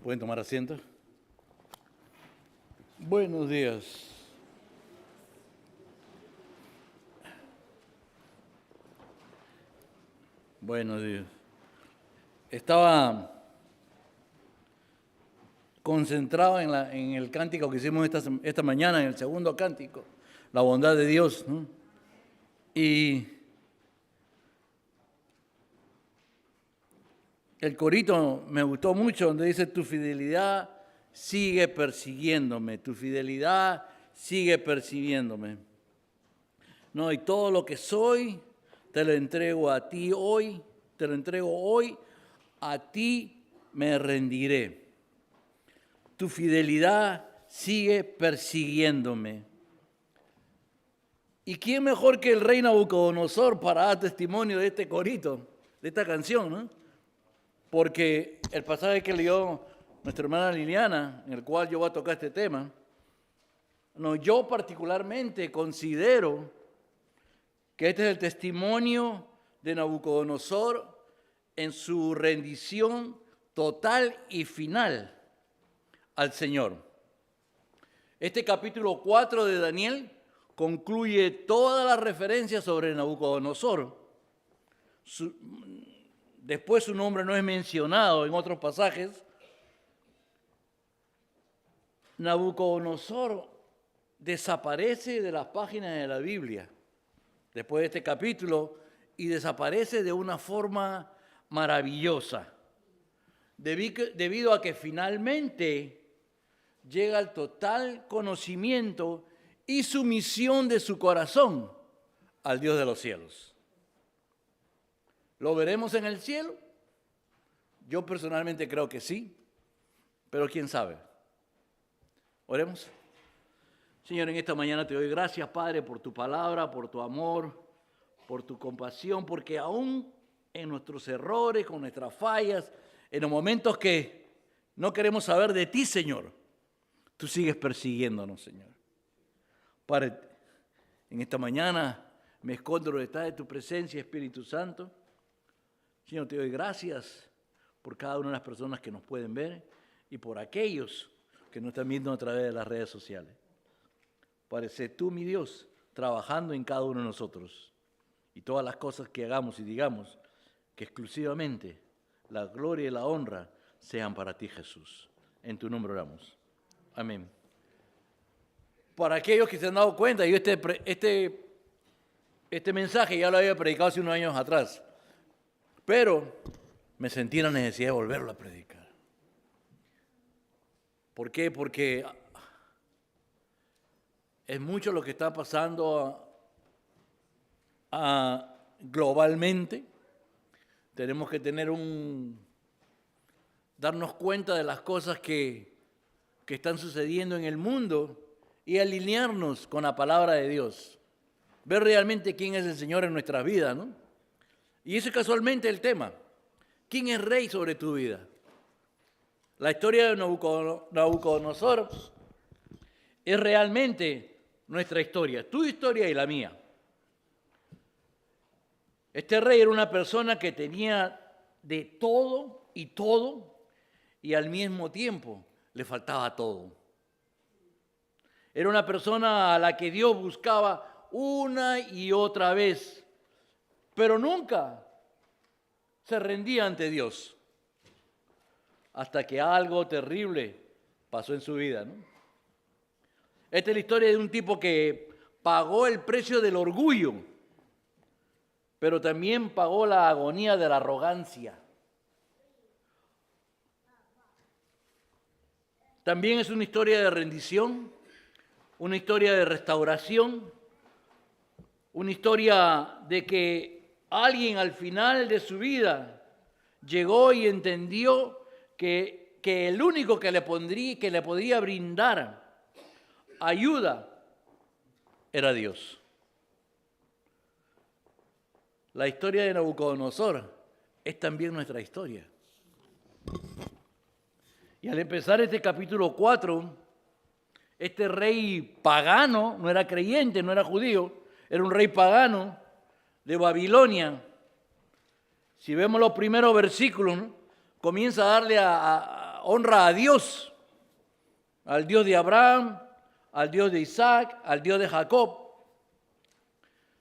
¿Pueden tomar asiento? Buenos días. Buenos días. Estaba concentrado en el cántico que hicimos esta mañana, en el segundo cántico, la bondad de Dios, ¿no? Y el corito me gustó mucho, donde dice: tu fidelidad sigue persiguiéndome, tu fidelidad sigue persiguiéndome. No, y todo lo que soy, te lo entrego a ti hoy, te lo entrego hoy, a ti me rendiré. Tu fidelidad sigue persiguiéndome. ¿Y quién mejor que el rey Nabucodonosor para dar testimonio de este corito, de esta canción, ¿no? Porque el pasaje que leyó nuestra hermana Liliana, en el cual yo voy a tocar este tema, no, yo particularmente considero que este es el testimonio de Nabucodonosor en su rendición total y final al Señor. Este capítulo 4 de Daniel concluye todas las referencias sobre Nabucodonosor. Después su nombre no es mencionado en otros pasajes. Nabucodonosor desaparece de las páginas de la Biblia después de este capítulo y desaparece de una forma maravillosa, debido a que finalmente llega al total conocimiento y sumisión de su corazón al Dios de los cielos. ¿Lo veremos en el cielo? Yo personalmente creo que sí, pero quién sabe. Oremos. Señor, en esta mañana te doy gracias, Padre, por tu palabra, por tu amor, por tu compasión, porque aún en nuestros errores, con nuestras fallas, en los momentos que no queremos saber de ti, Señor, tú sigues persiguiéndonos, Señor. Padre, en esta mañana me escondo detrás de tu presencia, Espíritu Santo. Señor, te doy gracias por cada una de las personas que nos pueden ver y por aquellos que nos están viendo a través de las redes sociales. Padre, sé tú, mi Dios, trabajando en cada uno de nosotros. Y todas las cosas que hagamos y digamos, que exclusivamente la gloria y la honra sean para ti, Jesús. En tu nombre oramos. Amén. Para aquellos que se han dado cuenta, yo este mensaje ya lo había predicado hace unos años atrás, pero me sentí la necesidad de volverlo a predicar. ¿Por qué? Porque es mucho lo que está pasando globalmente. Tenemos que darnos cuenta de las cosas que están sucediendo en el mundo y alinearnos con la palabra de Dios. Ver realmente quién es el Señor en nuestras vidas, ¿no? Y ese es casualmente el tema. ¿Quién es rey sobre tu vida? La historia de Nabucodonosor es realmente nuestra historia, tu historia y la mía. Este rey era una persona que tenía de todo, y al mismo tiempo le faltaba todo. Era una persona a la que Dios buscaba una y otra vez, pero nunca se rendía ante Dios, hasta que algo terrible pasó en su vida, ¿no? Esta es la historia de un tipo que pagó el precio del orgullo, pero también pagó la agonía de la arrogancia. También es una historia de rendición, una historia de restauración, una historia de que alguien al final de su vida llegó y entendió que el único que le podría brindar ayuda era Dios. La historia de Nabucodonosor es también nuestra historia. Y al empezar este capítulo 4, este rey pagano, no era creyente, no era judío, era un rey pagano de Babilonia. Si vemos los primeros versículos, ¿no? Comienza a darle honra a Dios, al Dios de Abraham, al Dios de Isaac, al Dios de Jacob.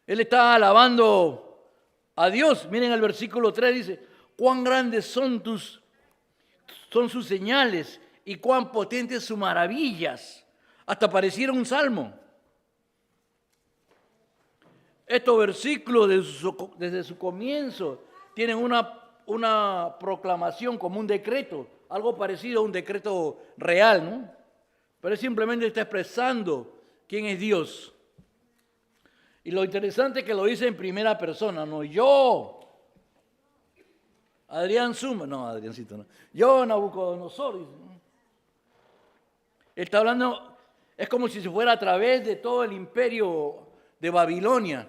Él está alabando a Dios. Miren el versículo 3, dice, cuán grandes son sus señales y cuán potentes sus maravillas. Hasta pareciera un salmo. Estos versículos desde su comienzo tienen una proclamación como un decreto, algo parecido a un decreto real, ¿no? Pero simplemente está expresando quién es Dios. Y lo interesante es que lo dice en primera persona, no yo, Adriancito, no. Yo, Nabucodonosor. Dice, ¿no? Él está hablando, es como si se fuera a través de todo el imperio de Babilonia.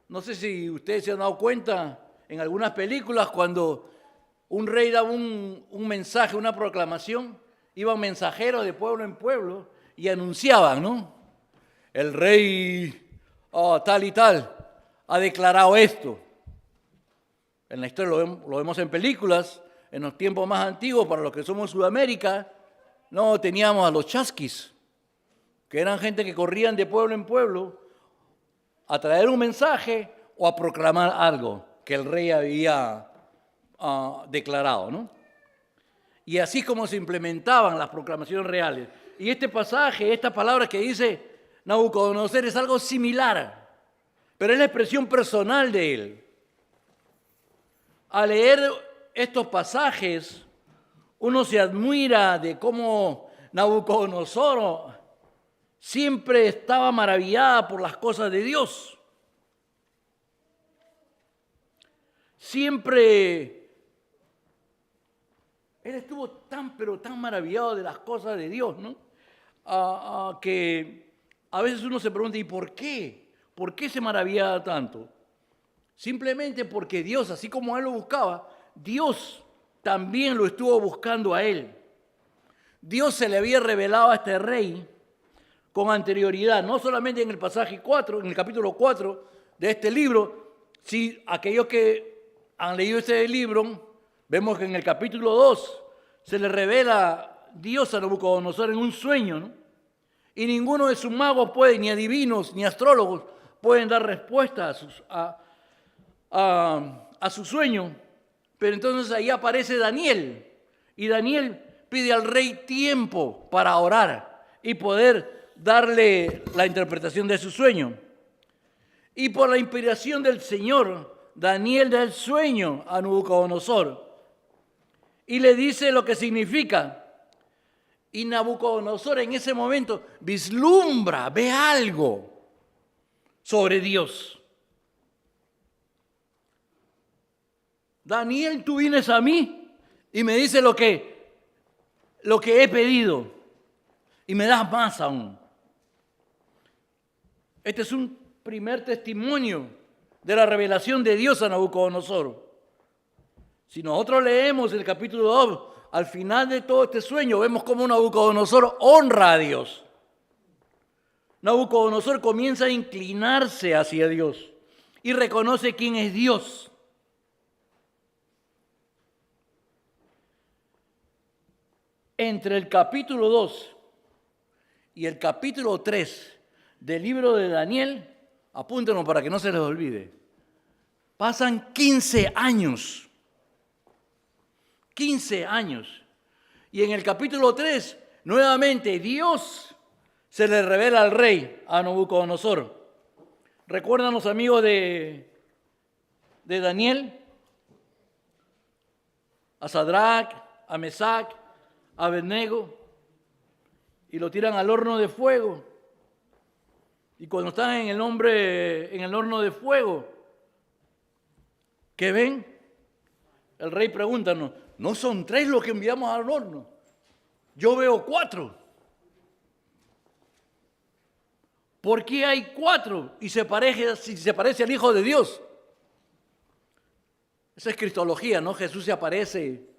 No sé si ustedes se han dado cuenta en algunas películas cuando un rey daba un mensaje, una proclamación, iban mensajeros de pueblo en pueblo y anunciaban, ¿no? El rey tal y tal ha declarado esto. En la historia lo vemos en películas, en los tiempos más antiguos, para los que somos Sudamérica, no teníamos a los chasquis, que eran gente que corrían de pueblo en pueblo a traer un mensaje o a proclamar algo que el rey había declarado, ¿no? Y así es como se implementaban las proclamaciones reales. Y este pasaje, esta palabra que dice Nabucodonosor es algo similar, pero es la expresión personal de él. Al leer estos pasajes, uno se admira de cómo Nabucodonosor siempre estaba maravillada por las cosas de Dios. Siempre él estuvo pero tan maravillado de las cosas de Dios, ¿no? Que a veces uno se pregunta, ¿y por qué? ¿Por qué se maravillaba tanto? Simplemente porque Dios, así como él lo buscaba, Dios también lo estuvo buscando a él. Dios se le había revelado a este rey con anterioridad, no solamente en el pasaje 4, en el capítulo 4 de este libro, si aquellos que han leído este libro, vemos que en el capítulo 2 se le revela Dios a Nabucodonosor en un sueño, ¿no? Y ninguno de sus magos puede, ni adivinos, ni astrólogos, pueden dar respuesta a su sueño. Pero entonces ahí aparece Daniel, y Daniel pide al rey tiempo para orar y poder darle la interpretación de su sueño. Y por la inspiración del Señor, Daniel da el sueño a Nabucodonosor y le dice lo que significa. Y Nabucodonosor en ese momento vislumbra, ve algo sobre Dios. Daniel, tú vienes a mí y me dices lo que he pedido y me das más aún. Este es un primer testimonio de la revelación de Dios a Nabucodonosor. Si nosotros leemos el capítulo 2, al final de todo este sueño vemos cómo Nabucodonosor honra a Dios. Nabucodonosor comienza a inclinarse hacia Dios y reconoce quién es Dios. Entre el capítulo 2 y el capítulo 3 del libro de Daniel, apúntenlo para que no se les olvide, pasan 15 años. 15 años. Y en el capítulo 3, nuevamente Dios se le revela al rey, a Nabucodonosor. ¿Recuerdan los amigos de Daniel? A Sadrach, a Mesac, a Abednego, y lo tiran al horno de fuego. Y cuando están en el horno de fuego, ¿qué ven? El rey pregunta, ¿no son 3 los que enviamos al horno? Yo veo 4. ¿Por qué hay 4? Y se parece al Hijo de Dios. Esa es cristología, ¿no? Jesús se aparece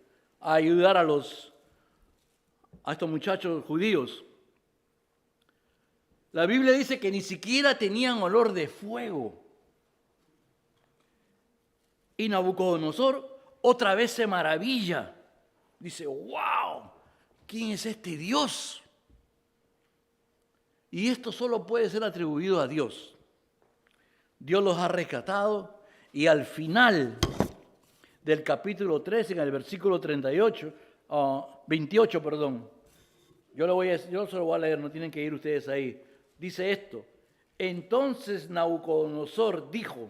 a ayudar a estos muchachos judíos. La Biblia dice que ni siquiera tenían olor de fuego. Y Nabucodonosor otra vez se maravilla. Dice, wow, ¿quién es este Dios? Y esto solo puede ser atribuido a Dios. Dios los ha rescatado y al final del capítulo 13, en el versículo 28, perdón. Yo se lo voy a leer, no tienen que ir ustedes ahí. Dice esto: entonces Nabucodonosor dijo: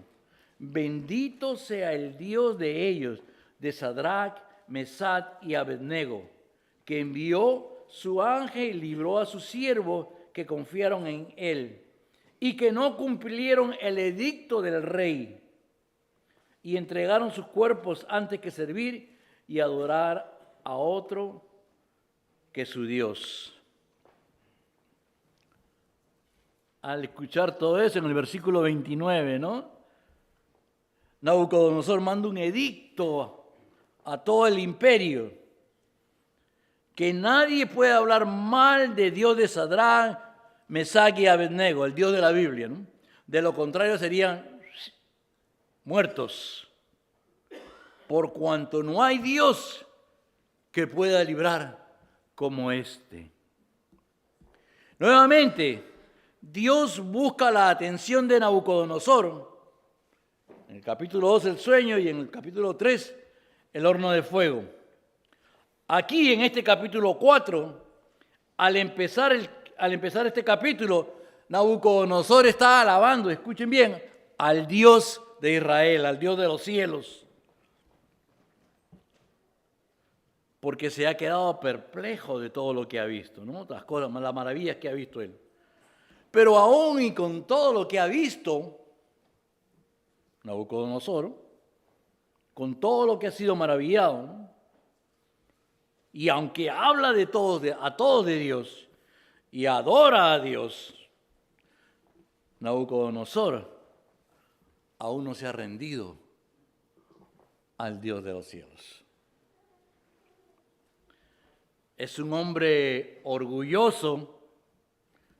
bendito sea el Dios de ellos, de Sadrach, Mesach y Abednego, que envió su ángel y libró a sus siervos que confiaron en él, y que no cumplieron el edicto del rey, y entregaron sus cuerpos antes que servir y adorar a otro que su Dios. Al escuchar todo eso en el versículo 29, ¿no? Nabucodonosor manda un edicto a todo el imperio, que nadie puede hablar mal de Dios de Sadrach, Mesach y Abednego, el Dios de la Biblia, ¿no? De lo contrario serían muertos, por cuanto no hay Dios que pueda librar como este. Nuevamente, Dios busca la atención de Nabucodonosor. En el capítulo 2 el sueño y en el capítulo 3 el horno de fuego. Aquí en este capítulo 4, al empezar este capítulo, Nabucodonosor está alabando, escuchen bien, al Dios de Israel, al Dios de los cielos, porque se ha quedado perplejo de todo lo que ha visto, ¿no? Las cosas, las maravillas que ha visto él. Pero aún y con todo lo que ha visto Nabucodonosor, con todo lo que ha sido maravillado, ¿no? Y aunque habla a todos de Dios y adora a Dios, Nabucodonosor aún no se ha rendido al Dios de los cielos. Es un hombre orgulloso,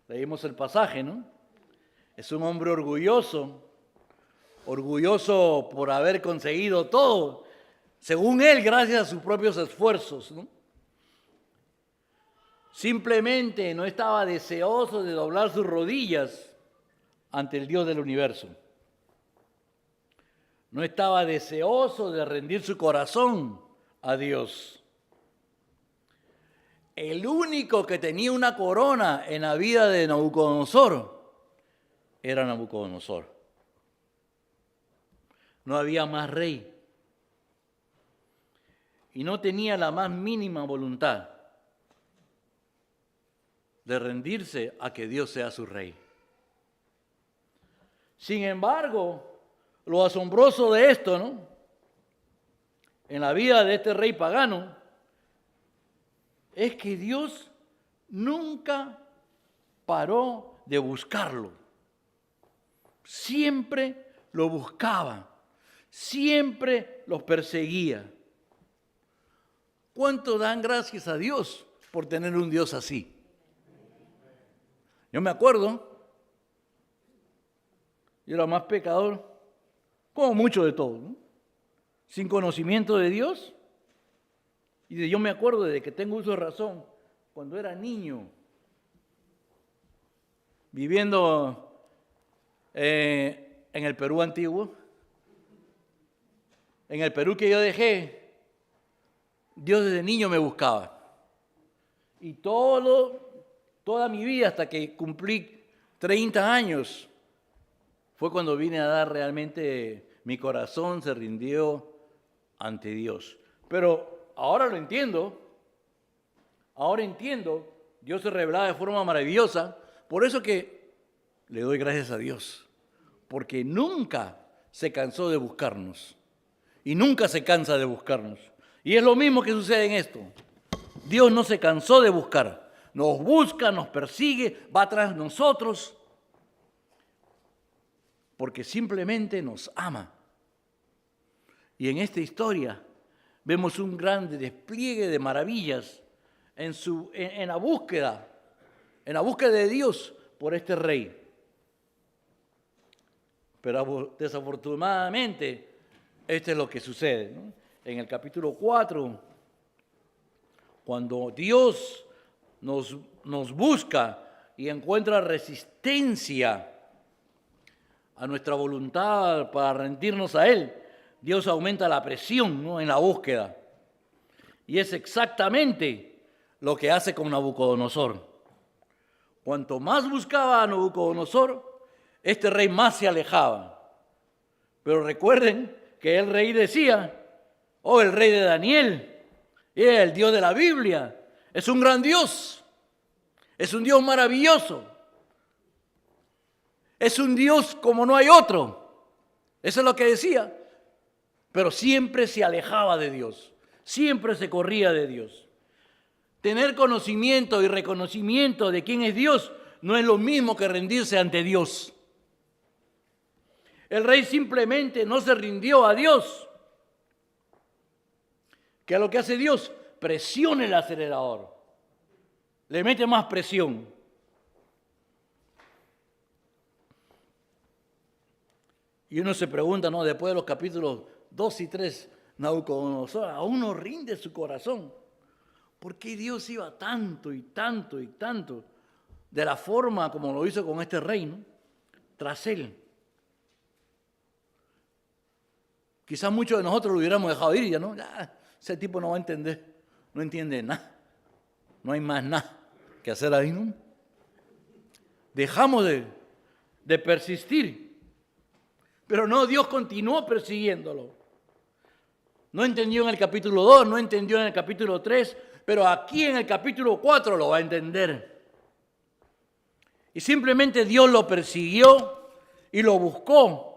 leímos el pasaje, ¿no? Es un hombre orgulloso por haber conseguido todo, según él, gracias a sus propios esfuerzos, ¿no? Simplemente no estaba deseoso de doblar sus rodillas ante el Dios del universo. No estaba deseoso de rendir su corazón a Dios. El único que tenía una corona en la vida de Nabucodonosor era Nabucodonosor. No había más rey. Y no tenía la más mínima voluntad de rendirse a que Dios sea su rey. Sin embargo, lo asombroso de esto, ¿no? En la vida de este rey pagano, es que Dios nunca paró de buscarlo. Siempre lo buscaba, siempre los perseguía. ¿Cuánto dan gracias a Dios por tener un Dios así? Yo me acuerdo, yo era más pecador, como mucho de todo, ¿no? Sin conocimiento de Dios. Y yo me acuerdo de que tengo uso de razón, cuando era niño, viviendo en el Perú antiguo, en el Perú que yo dejé, Dios desde niño me buscaba. Y toda mi vida, hasta que cumplí 30 años, fue cuando vine a dar realmente, mi corazón se rindió ante Dios. Pero ahora lo entiendo, Dios se revelaba de forma maravillosa, por eso que le doy gracias a Dios, porque nunca se cansó de buscarnos y nunca se cansa de buscarnos. Y es lo mismo que sucede en esto. Dios no se cansó de buscar, nos busca, nos persigue, va tras nosotros, porque simplemente nos ama. Y en esta historia vemos un gran despliegue de maravillas en la búsqueda de Dios por este rey. Pero desafortunadamente, esto es lo que sucede, ¿no? En el capítulo 4, Cuando Dios nos busca y encuentra resistencia a nuestra voluntad para rendirnos a Él, Dios aumenta la presión, ¿no?, en la búsqueda. Y es exactamente lo que hace con Nabucodonosor. Cuanto más buscaba a Nabucodonosor, este rey más se alejaba. Pero recuerden que el rey decía, oh, el rey de Daniel, el Dios de la Biblia, es un gran Dios, es un Dios maravilloso, es un Dios como no hay otro. Eso es lo que decía. Pero siempre se alejaba de Dios, siempre se corría de Dios. Tener conocimiento y reconocimiento de quién es Dios no es lo mismo que rendirse ante Dios. El rey simplemente no se rindió a Dios. ¿Qué es lo que hace Dios? Presiona el acelerador, le mete más presión. Y uno se pregunta, ¿no?, después de los capítulos 2 y 3, Nabucodonosor aún no rinde su corazón. ¿Por qué Dios iba tanto y tanto y tanto de la forma como lo hizo con este rey, ¿no?, tras él? Quizás muchos de nosotros lo hubiéramos dejado ir, ya, ese tipo no va a entender, no entiende nada, no hay más nada que hacer ahí, ¿no? Dejamos de persistir, pero no, Dios continuó persiguiéndolo. No entendió en el capítulo 2, no entendió en el capítulo 3, pero aquí en el capítulo 4 lo va a entender. Y simplemente Dios lo persiguió y lo buscó.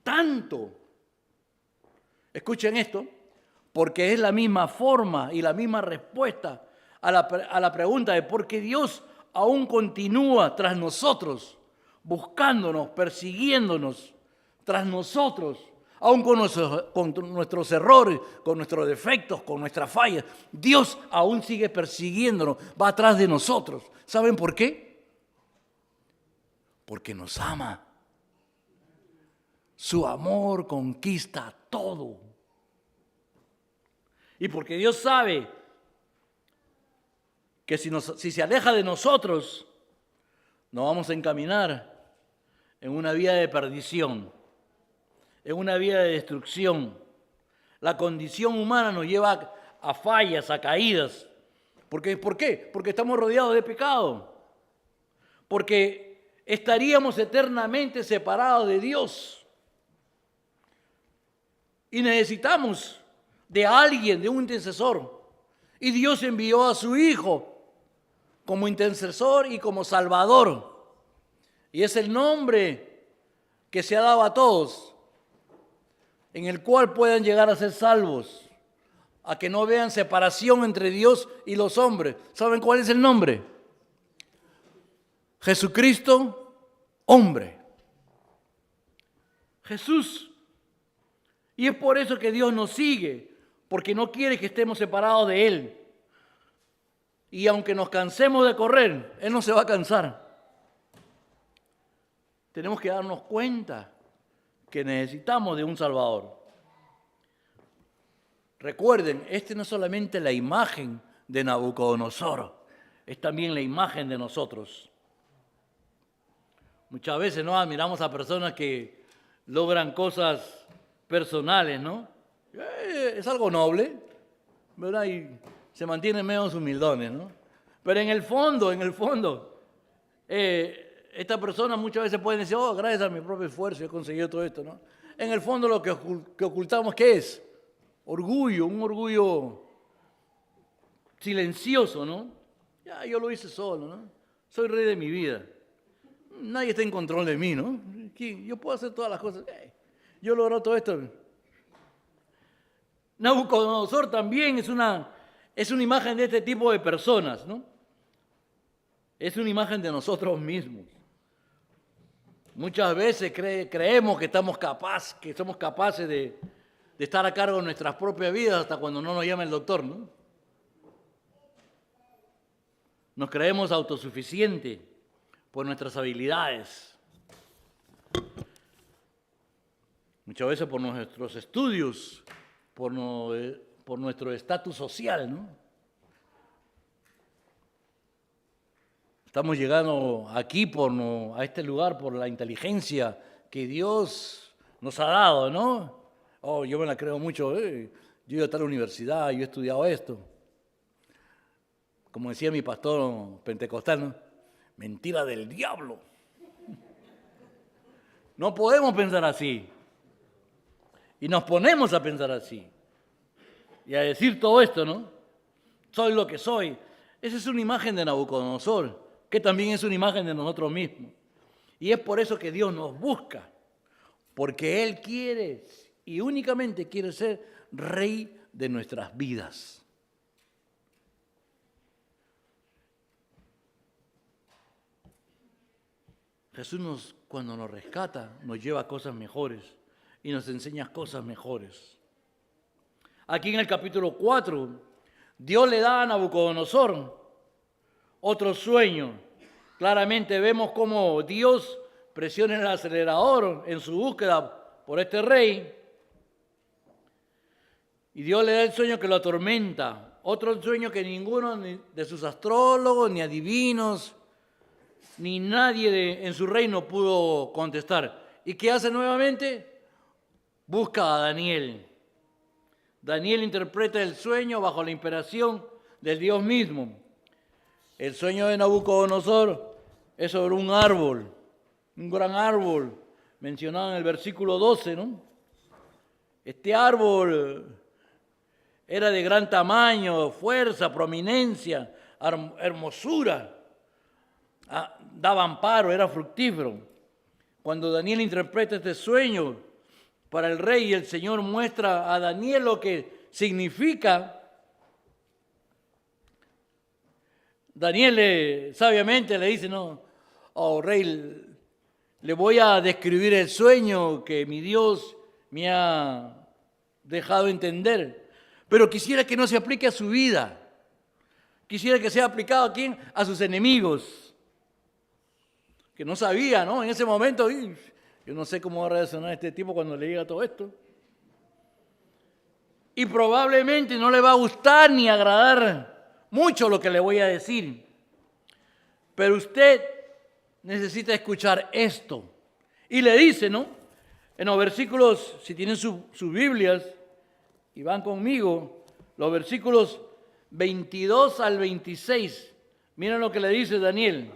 Tanto, escuchen esto, porque es la misma forma y la misma respuesta a la pregunta de por qué Dios aún continúa tras nosotros, buscándonos, persiguiéndonos tras nosotros, aún con nuestros errores, con nuestros defectos, con nuestras fallas. Dios aún sigue persiguiéndonos, va atrás de nosotros. ¿Saben por qué? Porque nos ama. Su amor conquista todo. Y porque Dios sabe que si se aleja de nosotros, nos vamos a encaminar en una vía de perdición, en una vía de destrucción. La condición humana nos lleva a fallas, a caídas. ¿Por qué? Porque estamos rodeados de pecado. Porque estaríamos eternamente separados de Dios. Y necesitamos de alguien, de un intercesor. Y Dios envió a su Hijo como intercesor y como Salvador. Y es el nombre que se ha dado a todos, en el cual puedan llegar a ser salvos, a que no vean separación entre Dios y los hombres. ¿Saben cuál es el nombre? Jesucristo, hombre. Jesús. Y es por eso que Dios nos sigue, porque no quiere que estemos separados de Él. Y aunque nos cansemos de correr, Él no se va a cansar. Tenemos que darnos cuenta que necesitamos de un Salvador. Recuerden, esta no es solamente la imagen de Nabucodonosor, es también la imagen de nosotros. Muchas veces no admiramos a personas que logran cosas personales, ¿no? Es algo noble, ¿verdad? Y se mantienen medio humildones, ¿no? Pero en el fondo, esta persona muchas veces puede decir, oh, gracias a mi propio esfuerzo he conseguido todo esto, ¿no? En el fondo lo que ocultamos, ¿qué es? Orgullo, un orgullo silencioso, ¿no? Ya, yo lo hice solo, ¿no? Soy rey de mi vida. Nadie está en control de mí, ¿no? Yo puedo hacer todas las cosas. Yo logro todo esto. Nabucodonosor también es una imagen de este tipo de personas, ¿no? Es una imagen de nosotros mismos. Muchas veces creemos que somos capaces de estar a cargo de nuestras propias vidas hasta cuando no nos llama el doctor, ¿no? Nos creemos autosuficientes por nuestras habilidades. Muchas veces por nuestros estudios, por por nuestro estatus social, ¿no? Estamos llegando aquí a este lugar por la inteligencia que Dios nos ha dado, ¿no? Oh, yo me la creo mucho, yo he ido a tal universidad, yo he estudiado esto. Como decía mi pastor pentecostal, ¿no? Mentira del diablo. No podemos pensar así. Y nos ponemos a pensar así. Y a decir todo esto, ¿no? Soy lo que soy. Esa es una imagen de Nabucodonosor, que también es una imagen de nosotros mismos. Y es por eso que Dios nos busca. Porque Él quiere y únicamente quiere ser rey de nuestras vidas. Jesús cuando nos rescata, nos lleva a cosas mejores y nos enseña cosas mejores. Aquí en el capítulo 4, Dios le da a Nabucodonosor otro sueño. Claramente vemos cómo Dios presiona el acelerador en su búsqueda por este rey. Y Dios le da el sueño que lo atormenta. Otro sueño que ninguno de sus astrólogos, ni adivinos, ni nadie en su reino pudo contestar. ¿Y qué hace nuevamente? Busca a Daniel. Daniel interpreta el sueño bajo la inspiración del Dios mismo. El sueño de Nabucodonosor es sobre un árbol, un gran árbol, mencionado en el versículo 12, ¿no? Este árbol era de gran tamaño, fuerza, prominencia, hermosura. Daba amparo, era fructífero. Cuando Daniel interpreta este sueño para el rey y el Señor muestra a Daniel lo que significa, Daniel sabiamente le dice, no, oh rey, le voy a describir el sueño que mi Dios me ha dejado entender, pero quisiera que no se aplique a su vida, quisiera que sea aplicado ¿a quién? A sus enemigos. Que no sabía, ¿no? En ese momento, yo no sé cómo va a reaccionar este tipo cuando le diga todo esto. Y probablemente no le va a gustar ni agradar mucho lo que le voy a decir. Pero usted necesita escuchar esto. Y le dice, ¿no? En los versículos, si tienen sus Biblias y van conmigo, los versículos 22 al 26, miren lo que le dice Daniel.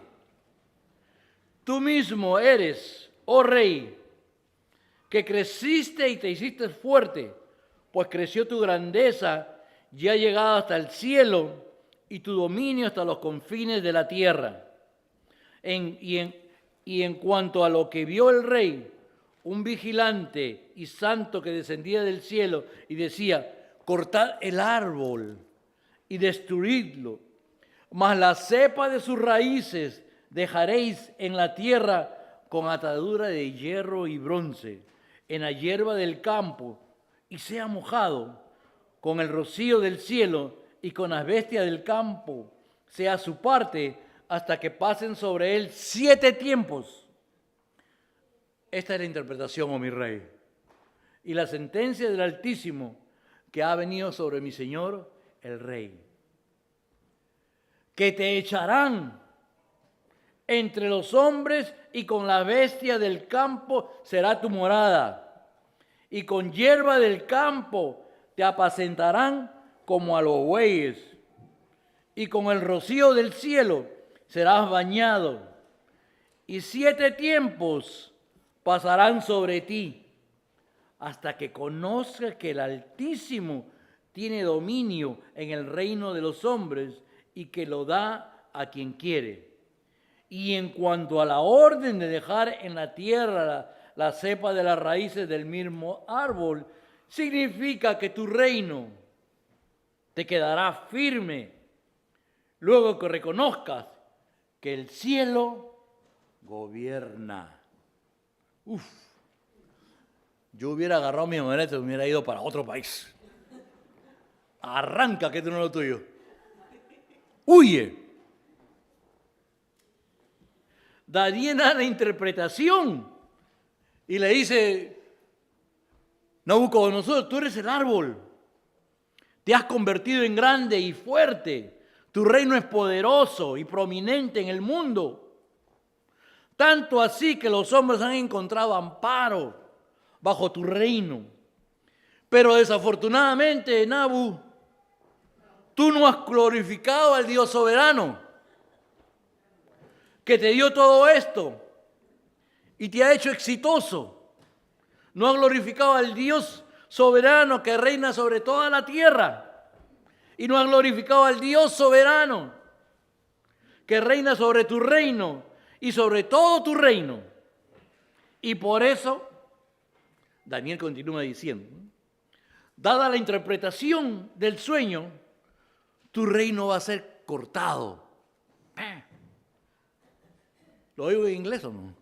Tú mismo eres, oh rey, que creciste y te hiciste fuerte, pues creció tu grandeza y ha llegado hasta el cielo y tu dominio hasta los confines de la tierra. Y en cuanto a lo que vio el rey, un vigilante y santo que descendía del cielo y decía, cortad el árbol y destruidlo, mas la cepa de sus raíces dejaréis en la tierra con atadura de hierro y bronce, en la hierba del campo, y sea mojado con el rocío del cielo y con las bestias del campo, sea su parte, hasta que pasen sobre él 7 tiempos. Esta es la interpretación, oh mi rey, y la sentencia del Altísimo que ha venido sobre mi Señor, el rey. Que te echarán entre los hombres y con la bestia del campo será tu morada. Y con hierba del campo te apacentarán como a los bueyes. Y con el rocío del cielo serás bañado. Y 7 tiempos pasarán sobre ti, hasta que conozcas que el Altísimo tiene dominio en el reino de los hombres y que lo da a quien quiere. Y en cuanto a la orden de dejar en la tierra la cepa de las raíces del mismo árbol, significa que tu reino te quedará firme luego que reconozcas que el cielo gobierna. Yo hubiera agarrado mi maleta y me hubiera ido para otro país. Arranca, que esto no es lo tuyo. Huye. Daniel da la interpretación y le dice, Nabucodonosor, tú eres el árbol, Te has convertido en grande y fuerte. Tu reino es poderoso y prominente en el mundo. Tanto así que los hombres han encontrado amparo bajo tu reino. Pero desafortunadamente, Nabu, tú no has glorificado al Dios soberano que te dio todo esto y te ha hecho exitoso. No has glorificado al Dios soberano que reina sobre toda la tierra. Y no has glorificado al Dios soberano que reina sobre tu reino y sobre todo tu reino. Y por eso, Daniel continúa diciendo, dada la interpretación del sueño, tu reino va a ser cortado. ¿Lo oigo en inglés o no?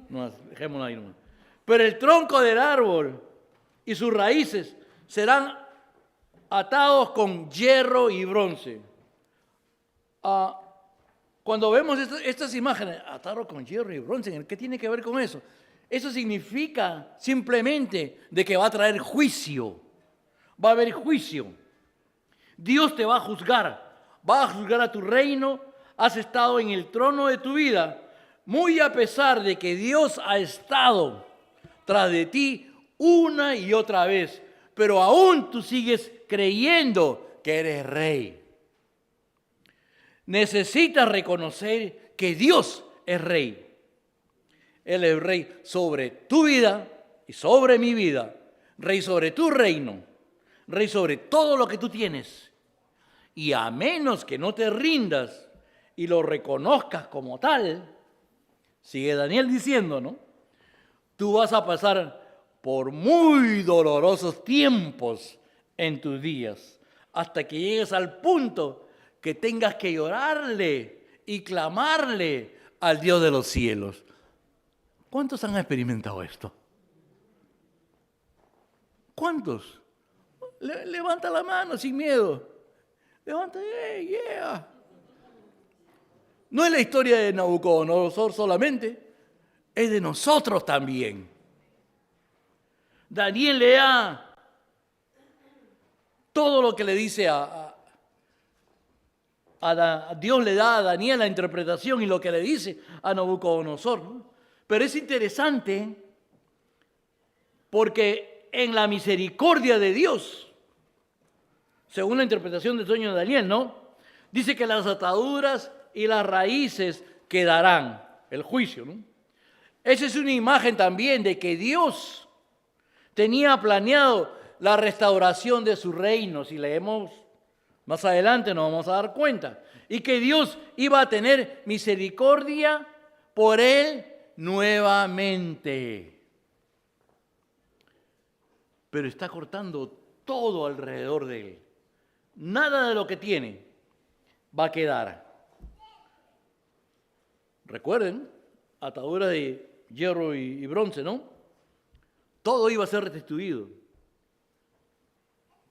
No, dejémoslo ahí nomás. Pero el tronco del árbol y sus raíces serán atados con hierro y bronce. Cuando vemos estas imágenes, atados con hierro y bronce, ¿qué tiene que ver con eso? Eso significa simplemente de que va a traer juicio. Va a haber juicio. Dios te va a juzgar a tu reino. Has estado en el trono de tu vida, muy a pesar de que Dios ha estado tras de ti una y otra vez, pero aún tú sigues creyendo que eres rey. Necesitas reconocer que Dios es rey. Él es rey sobre tu vida y sobre mi vida, rey sobre tu reino, rey sobre todo lo que tú tienes. Y a menos que no te rindas y lo reconozcas como tal, sigue Daniel diciendo, ¿no? Tú vas a pasar por muy dolorosos tiempos en tus días, hasta que llegues al punto que tengas que llorarle y clamarle al Dios de los cielos. ¿Cuántos han experimentado esto? ¿Cuántos? Levanta la mano sin miedo. Levanta, yeah. No es la historia de Nabucodonosor solamente, es de nosotros también. Daniel lea todo lo que le dice a Dios, le da a Daniel la interpretación y lo que le dice a Nabucodonosor, ¿no? Pero es interesante porque en la misericordia de Dios, según la interpretación del sueño de Daniel, ¿no? Dice que las ataduras y las raíces quedarán, el juicio, ¿no? Esa es una imagen también de que Dios tenía planeado la restauración de su reino. Si leemos más adelante nos vamos a dar cuenta. Y que Dios iba a tener misericordia por él nuevamente. Pero está cortando todo alrededor de él. Nada de lo que tiene va a quedar. Recuerden, atadura de hierro y bronce, ¿no? Todo iba a ser restituido.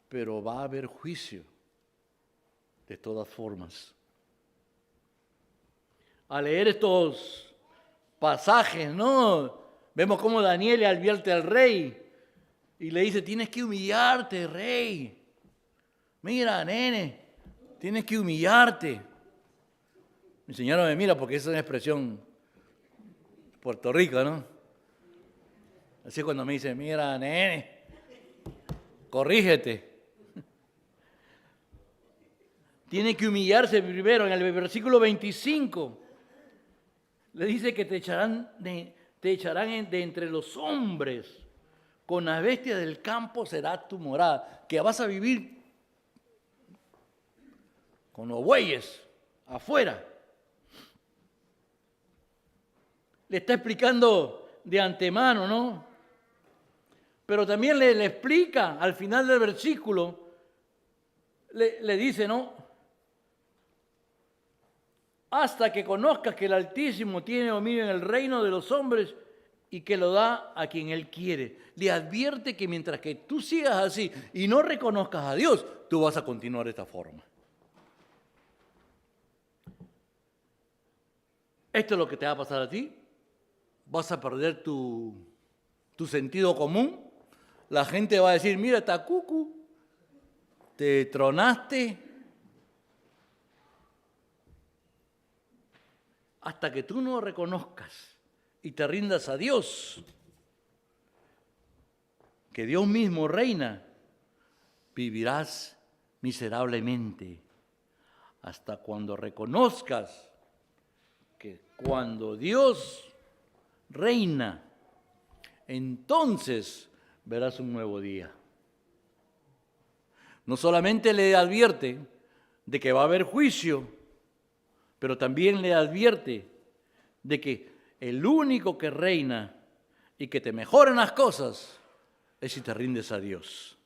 Pero va a haber juicio de todas formas. Al leer estos pasajes, ¿no? Vemos cómo Daniel le advierte al rey y le dice, tienes que humillarte, rey. Mira, nene, tienes que humillarte. Mi señora me mira porque esa es una expresión Puerto Rico, ¿no? Así cuando me dice, mira, nene, corrígete. Tiene que humillarse primero. En el versículo 25 le dice que te echarán de entre los hombres. Con las bestias del campo será tu morada. Que vas a vivir con los bueyes afuera. Le está explicando de antemano, ¿no? Pero también le explica al final del versículo, le dice, ¿no? Hasta que conozcas que el Altísimo tiene dominio en el reino de los hombres y que lo da a quien Él quiere. Le advierte que mientras que tú sigas así y no reconozcas a Dios, tú vas a continuar de esta forma. Esto es lo que te va a pasar a ti. Vas a perder tu sentido común. La gente va a decir, mira, está cucu. te tronaste hasta que tú no reconozcas y te rindas a Dios, que Dios mismo reina, vivirás miserablemente hasta cuando reconozcas que cuando Dios reina, entonces verás un nuevo día. No solamente le advierte de que va a haber juicio, pero también le advierte de que el único que reina y que te mejoran las cosas es si te rindes a Dios.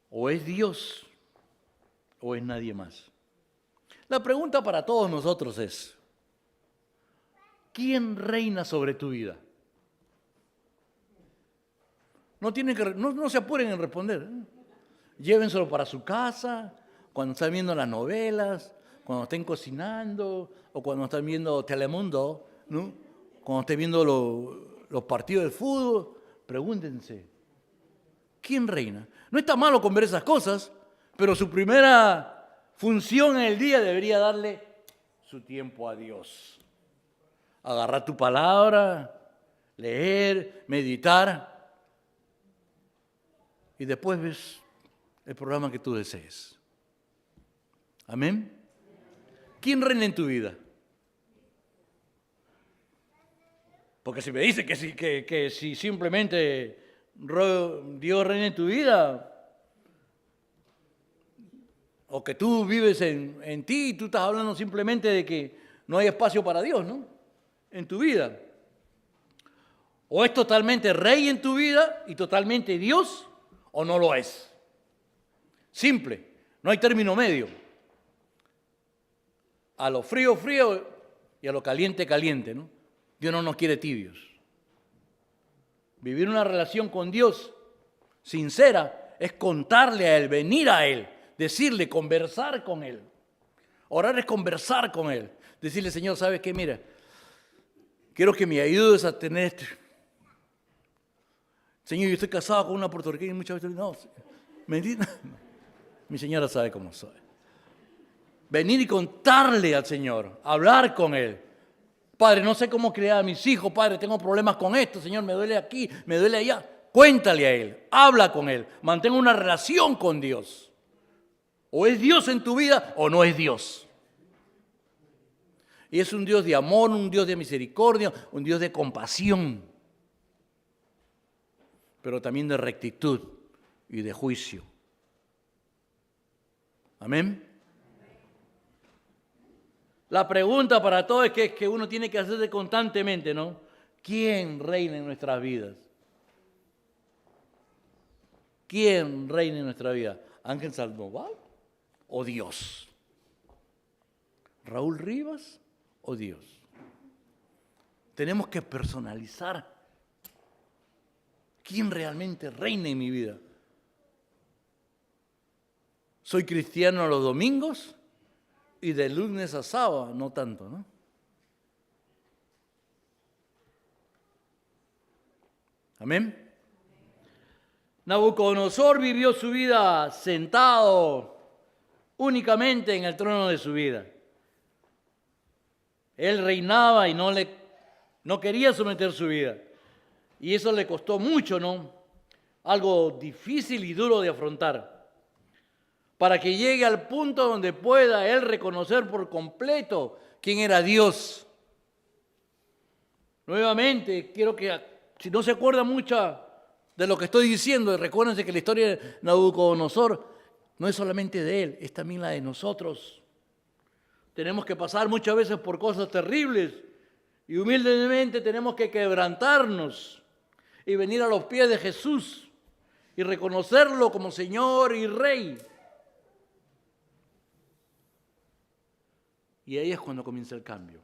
O es Dios o es nadie más. La pregunta para todos nosotros es, ¿quién reina sobre tu vida? No se apuren en responder. Llévenselo para su casa, cuando están viendo las novelas, cuando estén cocinando o cuando están viendo Telemundo, ¿no? Cuando estén viendo los partidos de fútbol, pregúntense, ¿quién reina? No está malo con ver esas cosas, pero su primera función en el día debería darle su tiempo a Dios. Agarrar tu palabra, leer, meditar, y después ves el programa que tú desees. ¿Amén? ¿Quién reina en tu vida? Porque si me dice que si simplemente Dios reina en tu vida, o que tú vives en ti y tú estás hablando simplemente de que no hay espacio para Dios, ¿no? En tu vida. O es totalmente rey en tu vida y totalmente Dios, o no lo es. Simple, no hay término medio. A lo frío, frío y a lo caliente, caliente, ¿no? Dios no nos quiere tibios. Vivir una relación con Dios sincera es contarle a Él, venir a Él, decirle, conversar con Él. Orar es conversar con Él. Decirle, Señor, ¿sabes qué? Mira, quiero que me ayudes a tener esto. Señor, yo estoy casado con una puertorriqueña y muchas veces no, mentira. Mi señora sabe cómo soy. Venir y contarle al Señor, hablar con Él. Padre, no sé cómo criar a mis hijos, Padre, tengo problemas con esto, Señor, me duele aquí, me duele allá. Cuéntale a Él, habla con Él, mantén una relación con Dios. O es Dios en tu vida o no es Dios. Y es un Dios de amor, un Dios de misericordia, un Dios de compasión, pero también de rectitud y de juicio. Amén. La pregunta para todos es que uno tiene que hacerse constantemente, ¿no? ¿Quién reina en nuestras vidas? ¿Quién reina en nuestra vida? ¿Ángel Sandoval o Dios? ¿Raúl Rivas o Dios? Tenemos que personalizar quién realmente reina en mi vida. ¿Soy cristiano los domingos? Y de lunes a sábado, no tanto, ¿no? Amén. Nabucodonosor vivió su vida sentado únicamente en el trono de su vida. Él reinaba y no quería someter su vida. Y eso le costó mucho, ¿no? Algo difícil y duro de afrontar. Para que llegue al punto donde pueda él reconocer por completo quién era Dios. Nuevamente, quiero que, si no se acuerda mucho de lo que estoy diciendo, recuérdense que la historia de Nabucodonosor no es solamente de él, es también la de nosotros. Tenemos que pasar muchas veces por cosas terribles y humildemente tenemos que quebrantarnos y venir a los pies de Jesús y reconocerlo como Señor y Rey. Y ahí es cuando comienza el cambio.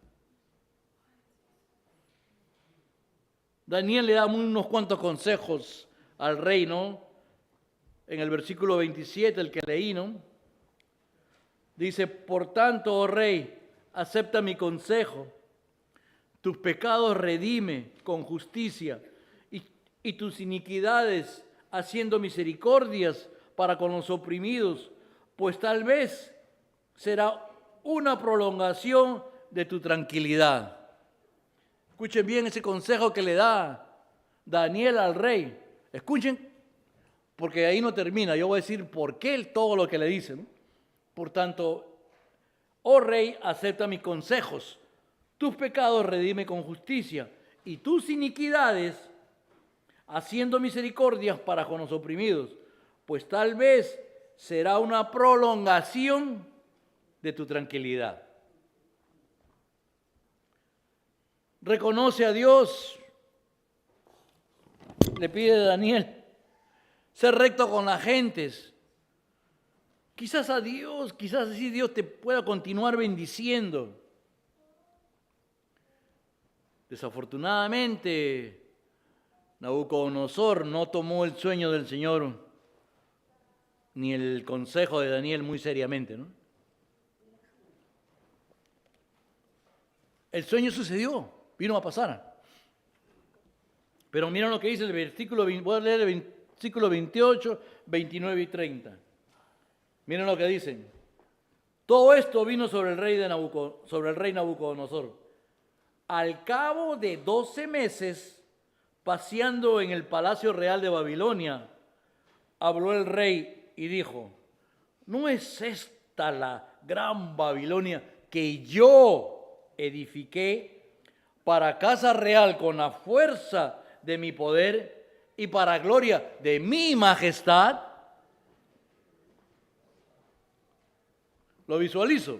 Daniel le da unos cuantos consejos al rey, ¿no? En el versículo 27, el que leí, ¿no? Dice, por tanto, oh rey, acepta mi consejo. Tus pecados redime con justicia y tus iniquidades haciendo misericordias para con los oprimidos, pues tal vez será una prolongación de tu tranquilidad. Escuchen bien ese consejo que le da Daniel al rey. Escuchen, porque ahí no termina. Yo voy a decir por qué todo lo que le dice, ¿no? Por tanto, oh rey, acepta mis consejos. Tus pecados redime con justicia y tus iniquidades haciendo misericordias para con los oprimidos, pues tal vez será una prolongación de tu tranquilidad. Reconoce a Dios, le pide Daniel, ser recto con las gentes. Quizás a Dios, quizás así Dios te pueda continuar bendiciendo. Desafortunadamente, Nabucodonosor no tomó el sueño del Señor ni el consejo de Daniel muy seriamente, ¿no? El sueño sucedió, vino a pasar. Pero miren lo que dice el versículo, voy a leer el versículo 28, 29 y 30. Miren lo que dicen. Todo esto vino sobre el rey Nabucodonosor. Al cabo de 12 meses, paseando en el palacio real de Babilonia, habló el rey y dijo, ¿no es esta la gran Babilonia que yo edifiqué para casa real con la fuerza de mi poder y para gloria de mi majestad? Lo visualizo.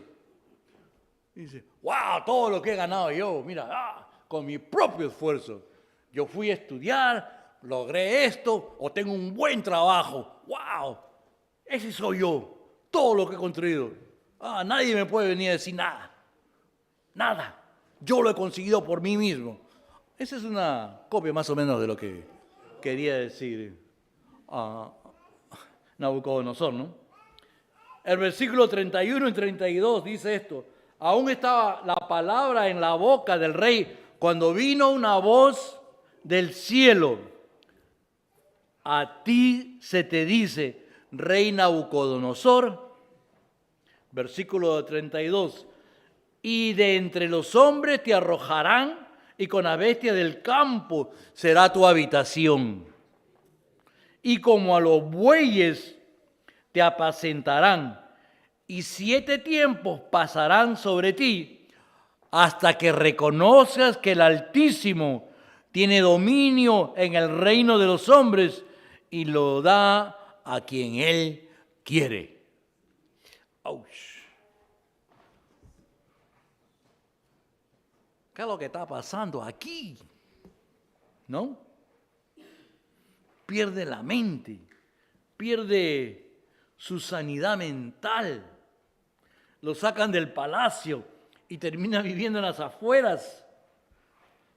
Dice, wow, todo lo que he ganado yo, mira, con mi propio esfuerzo. Yo fui a estudiar, logré esto, o tengo un buen trabajo. Wow, ese soy yo, todo lo que he construido. Nadie me puede venir a decir nada. Nada. Yo lo he conseguido por mí mismo. Esa es una copia más o menos de lo que quería decir Nabucodonosor, ¿no? El versículo 31 y 32 dice esto. Aún estaba la palabra en la boca del rey cuando vino una voz del cielo. A ti se te dice, rey Nabucodonosor, versículo 32, y de entre los hombres te arrojarán y con la bestia del campo será tu habitación. Y como a los bueyes te apacentarán, y 7 tiempos pasarán sobre ti hasta que reconozcas que el Altísimo tiene dominio en el reino de los hombres y lo da a quien Él quiere. ¡Auch! ¿Qué es lo que está pasando aquí? ¿No? Pierde la mente, pierde su sanidad mental. Lo sacan del palacio y termina viviendo en las afueras.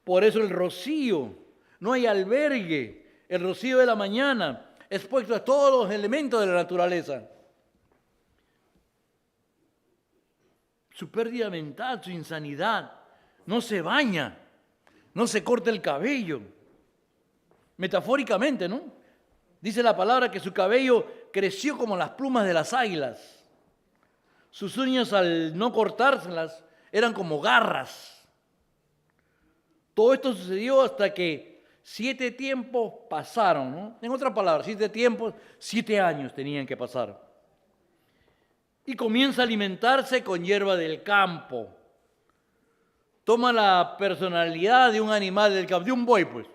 Por eso el rocío, no hay albergue. El rocío de la mañana, expuesto a todos los elementos de la naturaleza. Su pérdida mental, su insanidad. No se baña, no se corta el cabello. Metafóricamente, ¿no? Dice la palabra que su cabello creció como las plumas de las águilas. Sus uñas, al no cortárselas, eran como garras. Todo esto sucedió hasta que 7 tiempos pasaron, ¿no? En otras palabras, 7 tiempos, 7 años tenían que pasar. Y comienza a alimentarse con hierba del campo. Toma la personalidad de un animal del campo, de un buey, pues.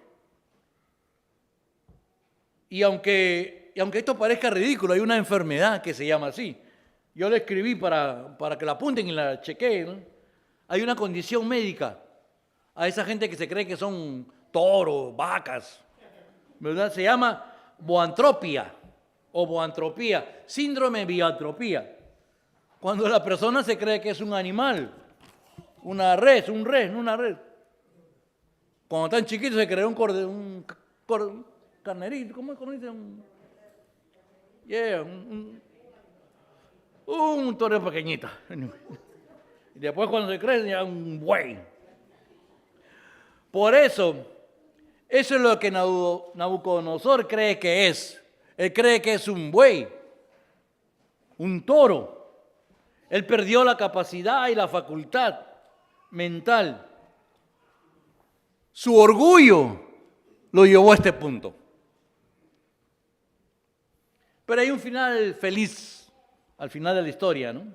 Y aunque esto parezca ridículo, hay una enfermedad que se llama así. Yo la escribí para que la apunten y la chequeen, ¿no? Hay una condición médica a esa gente que se cree que son toros, vacas, ¿verdad? Se llama boantropía o boantropía, síndrome de biantropía. Cuando la persona se cree que es un animal, una res, una res. Cuando están chiquitos se cree un carnerito, ¿cómo dice? Un toro pequeñito. Y después cuando se crece ya un buey. Por eso Eso es lo que Nabucodonosor cree que es. Él cree que es un buey, un toro. Él perdió la capacidad y la facultad mental. Su orgullo lo llevó a este punto. Pero hay un final feliz al final de la historia, ¿no?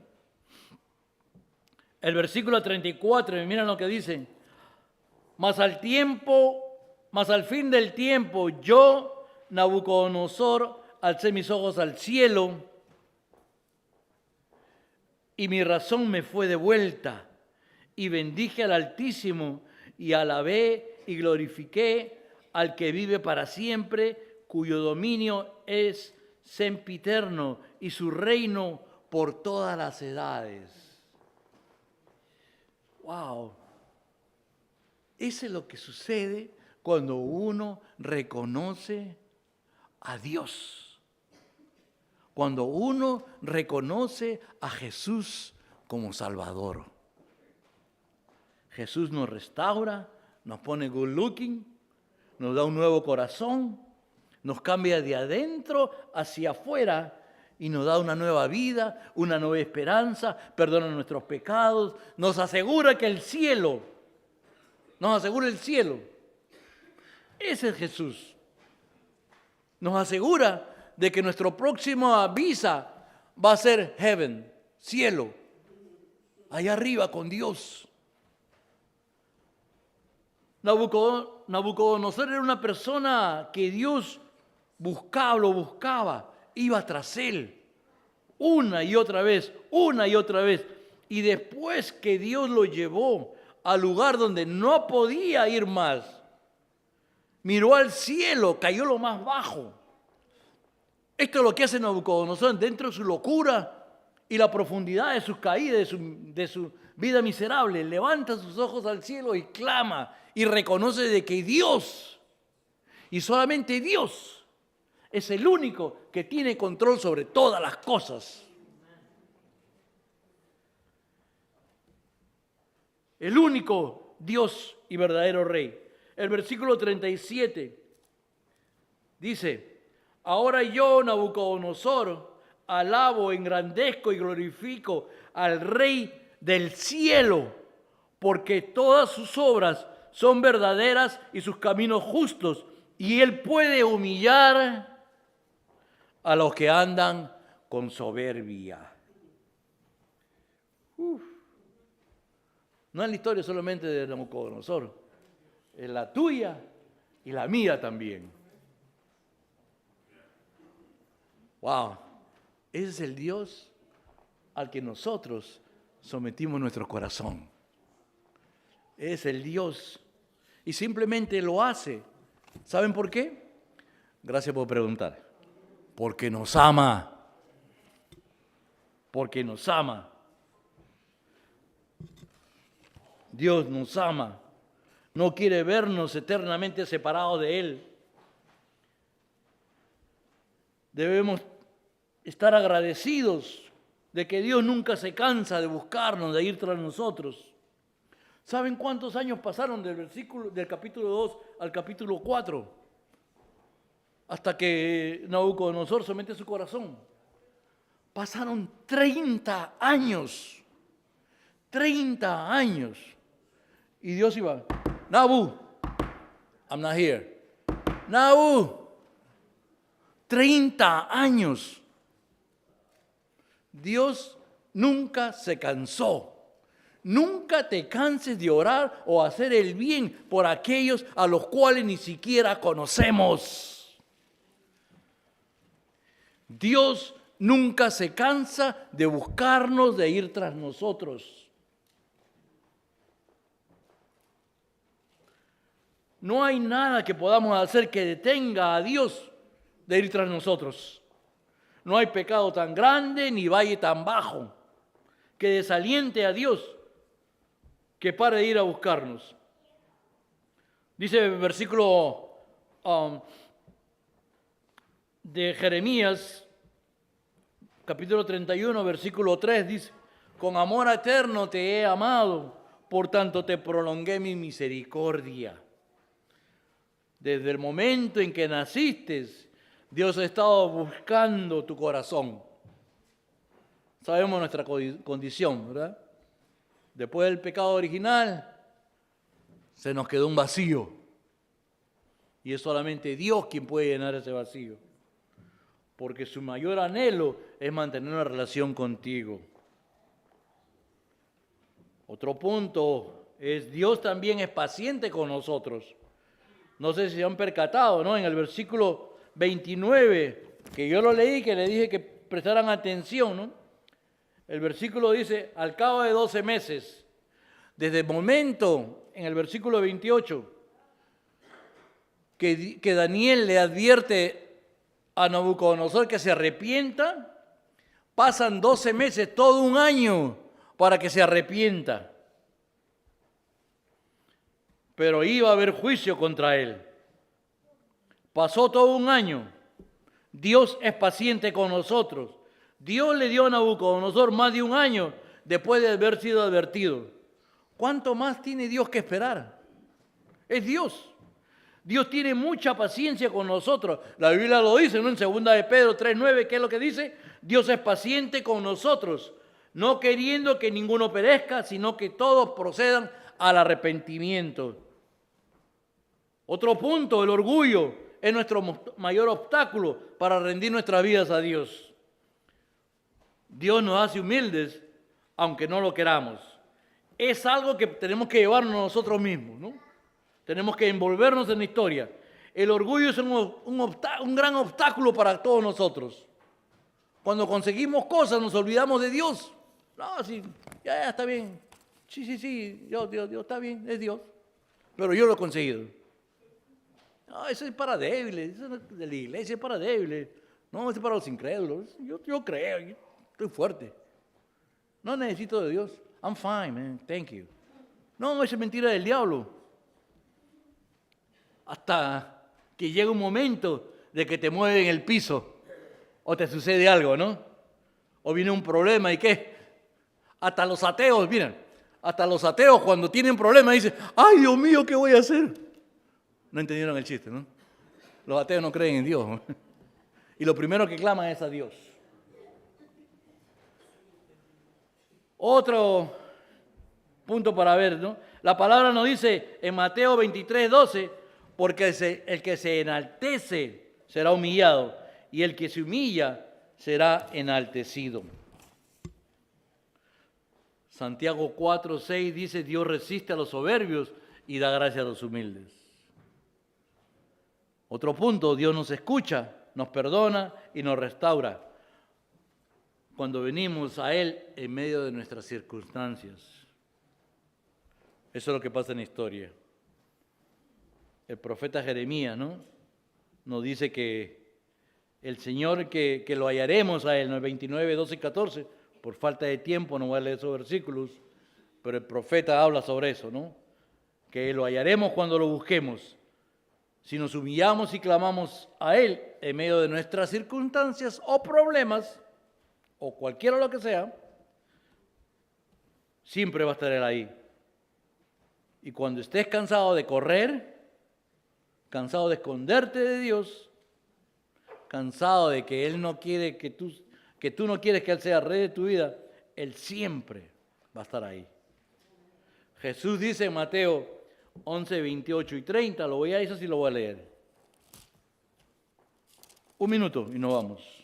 El versículo 34, miren lo que dice. Mas al fin del tiempo, yo, Nabucodonosor, alcé mis ojos al cielo y mi razón me fue devuelta y bendije al Altísimo y alabé y glorifiqué al que vive para siempre, cuyo dominio es sempiterno y su reino por todas las edades. ¡Wow! Eso es lo que sucede cuando uno reconoce a Dios. Cuando uno reconoce a Jesús como Salvador. Jesús nos restaura, nos pone good looking, nos da un nuevo corazón, nos cambia de adentro hacia afuera y nos da una nueva vida, una nueva esperanza, perdona nuestros pecados, nos asegura que el cielo, nos asegura el cielo. Ese es Jesús. Nos asegura de que nuestro próximo visa va a ser heaven, cielo, allá arriba con Dios. Nabucodonosor era una persona que Dios lo buscaba, iba tras él, una y otra vez, y después que Dios lo llevó al lugar donde no podía ir más, miró al cielo, cayó lo más bajo. Esto es lo que hace Nabucodonosor dentro de su locura y la profundidad de sus caídas, de su vida miserable. Levanta sus ojos al cielo y clama y reconoce de que Dios, y solamente Dios, es el único que tiene control sobre todas las cosas. El único Dios y verdadero Rey. El versículo 37 dice: ahora yo, Nabucodonosor, alabo, engrandezco y glorifico al Rey del cielo, porque todas sus obras son verdaderas y sus caminos justos, y Él puede humillar a los que andan con soberbia. No es la historia solamente de Nabucodonosor, es la tuya y la mía también. Wow, ese es el Dios al que nosotros sometimos nuestro corazón. Es el Dios y simplemente lo hace. ¿Saben por qué? Gracias por preguntar. Porque nos ama. Porque nos ama. Dios nos ama. No quiere vernos eternamente separados de Él. Debemos estar agradecidos de que Dios nunca se cansa de buscarnos, de ir tras nosotros. ¿Saben cuántos años pasaron del capítulo 2 al capítulo 4? Hasta que Nabucodonosor somete su corazón. Pasaron 30 años. 30 años. Y Dios iba: Nabu, I'm not here. Nabu, 30 años. Dios nunca se cansó. Nunca te canses de orar o hacer el bien por aquellos a los cuales ni siquiera conocemos. Dios nunca se cansa de buscarnos, de ir tras nosotros. No hay nada que podamos hacer que detenga a Dios de ir tras nosotros. No hay pecado tan grande ni valle tan bajo que desaliente a Dios que pare de ir a buscarnos. Dice el versículo de Jeremías, capítulo 31, versículo 3, dice: con amor eterno te he amado, por tanto te prolongué mi misericordia. Desde el momento en que naciste, Dios ha estado buscando tu corazón. Sabemos nuestra condición, ¿verdad? Después del pecado original, se nos quedó un vacío. Y es solamente Dios quien puede llenar ese vacío. Porque su mayor anhelo es mantener una relación contigo. Otro punto es, Dios también es paciente con nosotros. No sé si se han percatado, ¿no? En el versículo 29, que yo lo leí, que le dije que prestaran atención, ¿no? El versículo dice, al cabo de 12 meses, desde el momento, en el versículo 28, que Daniel le advierte a Nabucodonosor que se arrepienta, pasan 12 meses, todo un año, para que se arrepienta. Pero iba a haber juicio contra él. Pasó todo un año. Dios es paciente con nosotros. Dios le dio a Nabucodonosor más de un año después de haber sido advertido. ¿Cuánto más tiene Dios que esperar? Es Dios. Dios tiene mucha paciencia con nosotros. La Biblia lo dice, ¿no? En 2 de Pedro 3:9, ¿qué es lo que dice? Dios es paciente con nosotros, no queriendo que ninguno perezca, sino que todos procedan al arrepentimiento. Otro punto, el orgullo es nuestro mayor obstáculo para rendir nuestras vidas a Dios. Dios nos hace humildes, aunque no lo queramos. Es algo que tenemos que llevarnos nosotros mismos, ¿no? Tenemos que envolvernos en la historia. El orgullo es un gran obstáculo para todos nosotros. Cuando conseguimos cosas nos olvidamos de Dios. No, sí, ya está bien. Sí, Dios está bien, es Dios. Pero yo lo he conseguido. No, eso es para débiles, eso es de la iglesia, es para débiles. No, eso es para los incrédulos. Yo creo, yo estoy fuerte. No necesito de Dios. I'm fine, man, thank you. No, eso es mentira del diablo. Hasta que llega un momento de que te mueven el piso o te sucede algo, ¿no? O viene un problema y ¿qué? Hasta los ateos, miren, hasta los ateos cuando tienen problemas dicen, ¡ay, Dios mío, qué voy a hacer! No entendieron el chiste, ¿no? Los ateos no creen en Dios. Y lo primero que claman es a Dios. Otro punto para ver, ¿no? La palabra nos dice en Mateo 23:12, porque el que se enaltece será humillado y el que se humilla será enaltecido. Santiago 4:6 dice, Dios resiste a los soberbios y da gracia a los humildes. Otro punto, Dios nos escucha, nos perdona y nos restaura cuando venimos a Él en medio de nuestras circunstancias. Eso es lo que pasa en la historia. El profeta Jeremías, ¿no? Nos dice que el Señor, que lo hallaremos a Él, en el 29, 12 y 14, por falta de tiempo no voy a leer esos versículos, pero el profeta habla sobre eso, ¿no? Que lo hallaremos cuando lo busquemos. Si nos humillamos y clamamos a Él en medio de nuestras circunstancias o problemas, o cualquiera lo que sea, siempre va a estar Él ahí. Y cuando estés cansado de correr, cansado de esconderte de Dios, cansado de que Él no quiere que tú no quieres que Él sea rey de tu vida, Él siempre va a estar ahí. Jesús dice en Mateo 11, 28 y 30, lo voy a eso sí lo voy a leer. Un minuto y nos vamos.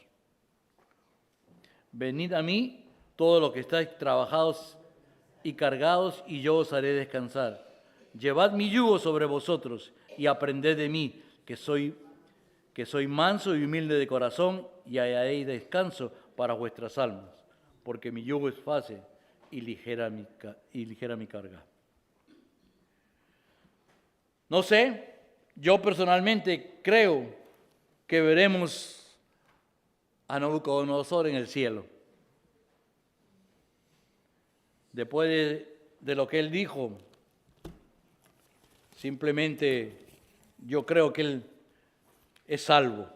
Venid a mí, todos los que estáis trabajados y cargados, y yo os haré descansar. Llevad mi yugo sobre vosotros y aprended de mí, que soy manso y humilde de corazón, y hallaréis descanso para vuestras almas, porque mi yugo es fácil y ligera mi carga. No sé, yo personalmente creo que veremos a Nabucodonosor en el cielo. Después de lo que él dijo, simplemente yo creo que él es salvo.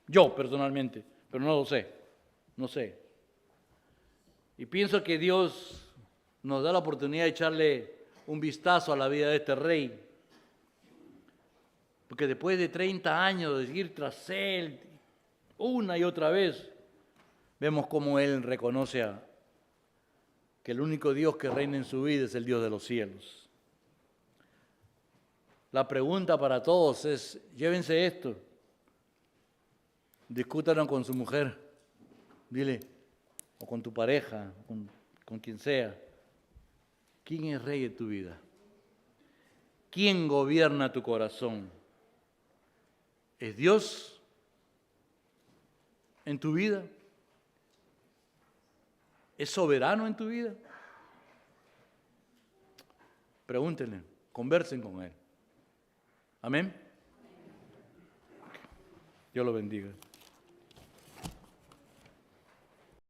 Yo personalmente, pero no lo sé, no sé. Y pienso que Dios nos da la oportunidad de echarle un vistazo a la vida de este rey. Porque después de 30 años de seguir tras Él, una y otra vez, vemos cómo Él reconoce que el único Dios que reina en su vida es el Dios de los cielos. La pregunta para todos es, llévense esto, discútanlo con su mujer, dile, o con tu pareja, con quien sea, ¿quién es rey de tu vida? ¿Quién gobierna tu corazón? ¿Es Dios en tu vida? ¿Es soberano en tu vida? Pregúntenle, conversen con Él. Amén. Dios lo bendiga.